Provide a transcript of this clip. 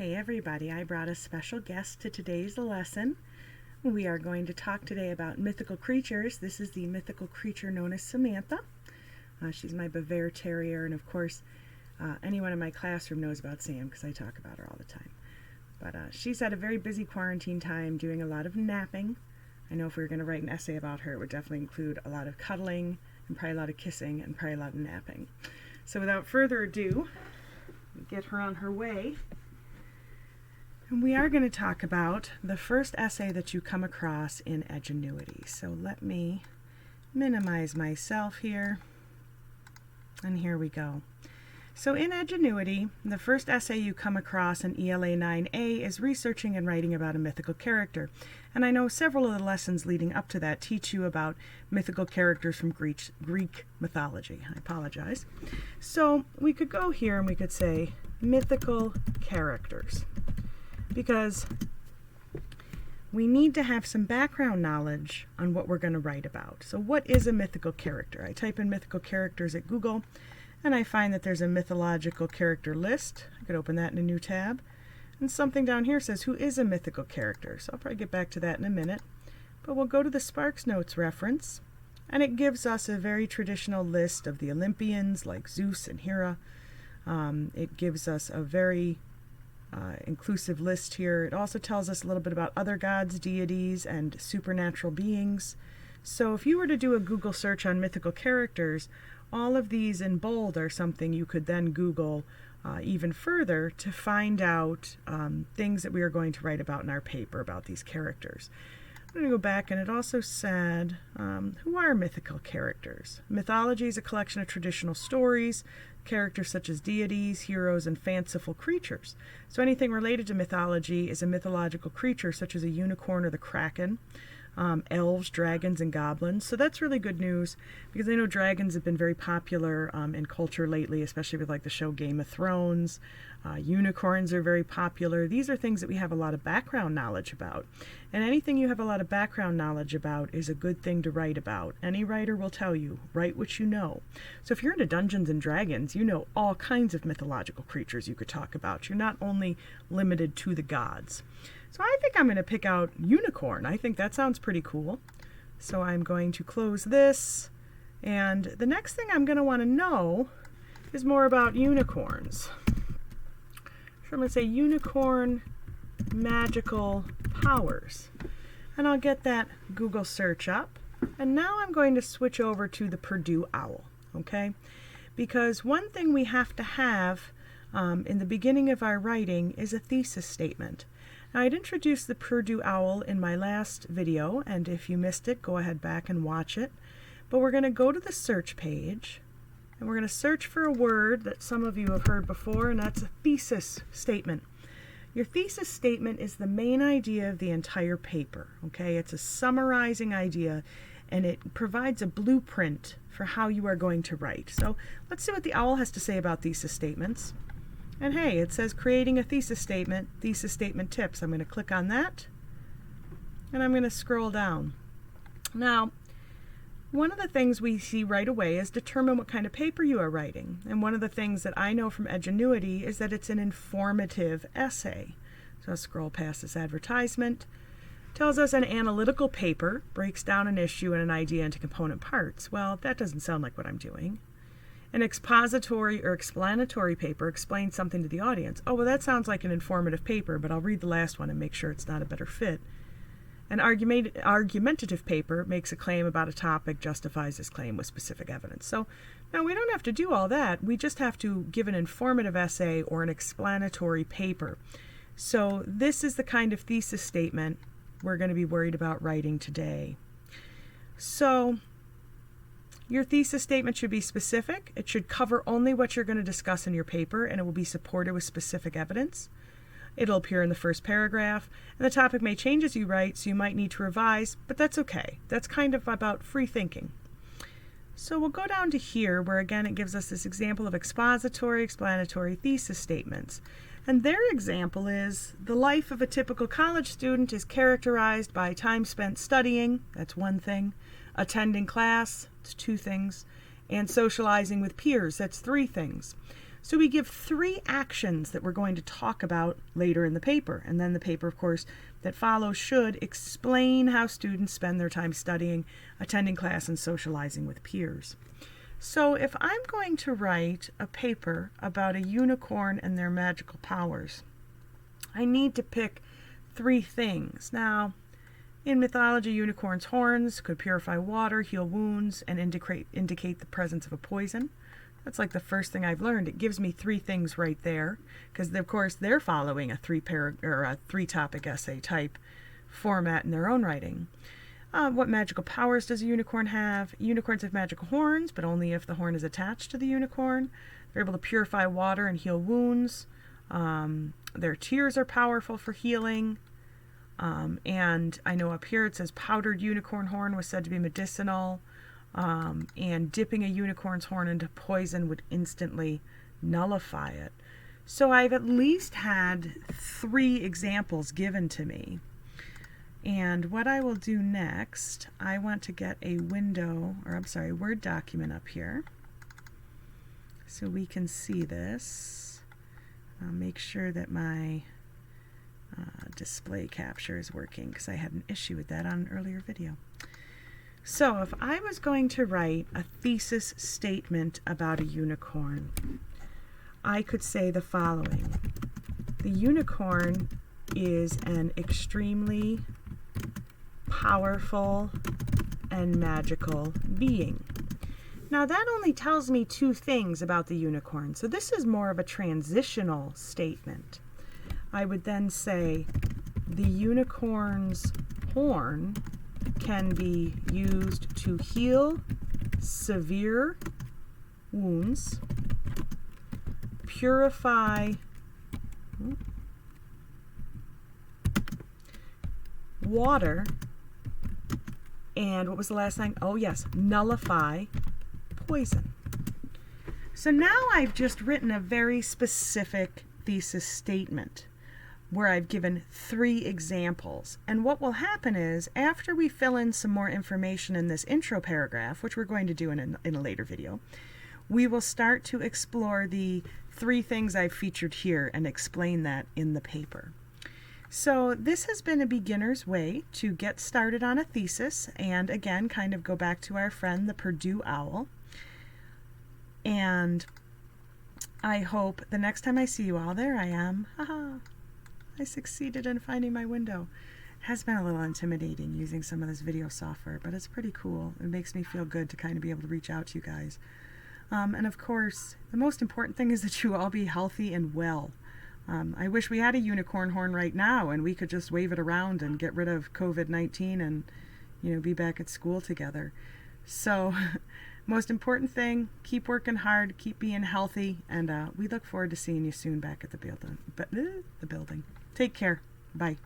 Hey everybody, I brought a special guest to today's lesson. We are going to talk today about mythical creatures. This is the mythical creature known as Samantha. She's my Bavaria Terrier, and of course anyone in my classroom knows about Sam because I talk about her all the time. But she's had a very busy quarantine time doing a lot of napping. I know if we were going to write an essay about her, it would definitely include a lot of cuddling and probably a lot of kissing and probably a lot of napping. So without further ado, get her on her way. And we are going to talk about the first essay that you come across in Edgenuity. So let me minimize myself here. And here we go. So in Edgenuity, the first essay you come across in ELA 9A is researching and writing about a mythical character. And I know several of the lessons leading up to that teach you about mythical characters from Greek mythology. I apologize. So we could go here and we could say mythical characters, because we need to have some background knowledge on what we're going to write about. So what is a mythical character? I type in mythical characters at Google, and I find that there's a mythological character list. I could open that in a new tab. And something down here says, who is a mythical character? So I'll probably get back to that in a minute. But we'll go to the Sparks Notes reference, and it gives us a very traditional list of the Olympians, like Zeus and Hera. It gives us a very inclusive list here. It also tells us a little bit about other gods, deities, and supernatural beings. So if you were to do a Google search on mythical characters, all of these in bold are something you could then Google even further to find out things that we are going to write about in our paper about these characters. I'm going to go back, and it also said, who are mythical characters? Mythology is a collection of traditional stories, characters such as deities, heroes, and fanciful creatures. So anything related to mythology is a mythological creature, such as a unicorn or the kraken, elves, dragons, and goblins. So that's really good news, because I know dragons have been very popular in culture lately, especially with like the show Game of Thrones. Unicorns are very popular. These are things that we have a lot of background knowledge about. And anything you have a lot of background knowledge about is a good thing to write about. Any writer will tell you, write what you know. So if you're into Dungeons and Dragons, you know all kinds of mythological creatures you could talk about. You're not only limited to the gods. So I think I'm going to pick out unicorn. I think that sounds pretty cool. So I'm going to close this. And the next thing I'm going to want to know is more about unicorns. So I'm going to say unicorn magical powers. And I'll get that Google search up. And now I'm going to switch over to the Purdue Owl. Okay? Because one thing we have to have in the beginning of our writing is a thesis statement. Now, I'd introduced the Purdue Owl in my last video, and if you missed it, go ahead back and watch it. But we're going to go to the search page, and we're going to search for a word that some of you have heard before, and that's a thesis statement. Your thesis statement is the main idea of the entire paper, okay? It's a summarizing idea, and it provides a blueprint for how you are going to write. So let's see what the owl has to say about thesis statements. And hey, it says creating a thesis statement tips. I'm going to click on that, and I'm going to scroll down. Now, one of the things we see right away is determine what kind of paper you are writing. And one of the things that I know from Edgenuity is that it's an informative essay. So I'll scroll past this advertisement. It tells us an analytical paper breaks down an issue and an idea into component parts. Well, that doesn't sound like what I'm doing. An expository or explanatory paper explains something to the audience. Oh, well, that sounds like an informative paper, but I'll read the last one and make sure it's not a better fit. An argumentative paper makes a claim about a topic, justifies this claim with specific evidence. So now we don't have to do all that. We just have to give an informative essay or an explanatory paper. So this is the kind of thesis statement we're going to be worried about writing today. So your thesis statement should be specific. It should cover only what you're going to discuss in your paper, and it will be supported with specific evidence. It'll appear in the first paragraph, and the topic may change as you write, so you might need to revise, but that's okay. That's kind of about free thinking. So we'll go down to here, where again it gives us this example of expository, explanatory thesis statements. And their example is, the life of a typical college student is characterized by time spent studying, that's one thing, attending class, it's two things, and socializing with peers, that's three things. So we give 3 actions that we're going to talk about later in the paper. And then the paper, of course, that follows should explain how students spend their time studying, attending class, and socializing with peers. So if I'm going to write a paper about a unicorn and their magical powers, I need to pick 3 things. Now, in mythology, unicorns' horns could purify water, heal wounds, and indicate the presence of a poison. That's like the first thing I've learned. It gives me 3 things right there, because of course they're following a 3-topic essay type format in their own writing. What magical powers does a unicorn have? Unicorns have magical horns, but only if the horn is attached to the unicorn. They're able to purify water and heal wounds. Their tears are powerful for healing. And I know up here it says powdered unicorn horn was said to be medicinal. And dipping a unicorn's horn into poison would instantly nullify it. So I've at least had 3 examples given to me. And what I will do next, I want to get a Word document up here so we can see this. I'll make sure that my display capture is working, because I had an issue with that on an earlier video. So if I was going to write a thesis statement about a unicorn, I could say the following. The unicorn is an extremely powerful and magical being. Now that only tells me 2 things about the unicorn, so this is more of a transitional statement. I would then say the unicorn's horn can be used to heal severe wounds, purify water, and what was the last thing? Oh yes, nullify poison. So now I've just written a very specific thesis statement where I've given 3 examples. And what will happen is, after we fill in some more information in this intro paragraph, which we're going to do in a later video, we will start to explore the 3 things I've featured here and explain that in the paper. So this has been a beginner's way to get started on a thesis, and again, kind of go back to our friend, the Purdue Owl. And I hope the next time I see you all, there I am. Haha. I succeeded in finding my window. It has been a little intimidating using some of this video software, but it's pretty cool. It makes me feel good to kind of be able to reach out to you guys. And of course, the most important thing is that you all be healthy and well. I wish we had a unicorn horn right now and we could just wave it around and get rid of COVID-19 and, be back at school together. So, most important thing, keep working hard, keep being healthy, and we look forward to seeing you soon back at the building. Take care. Bye.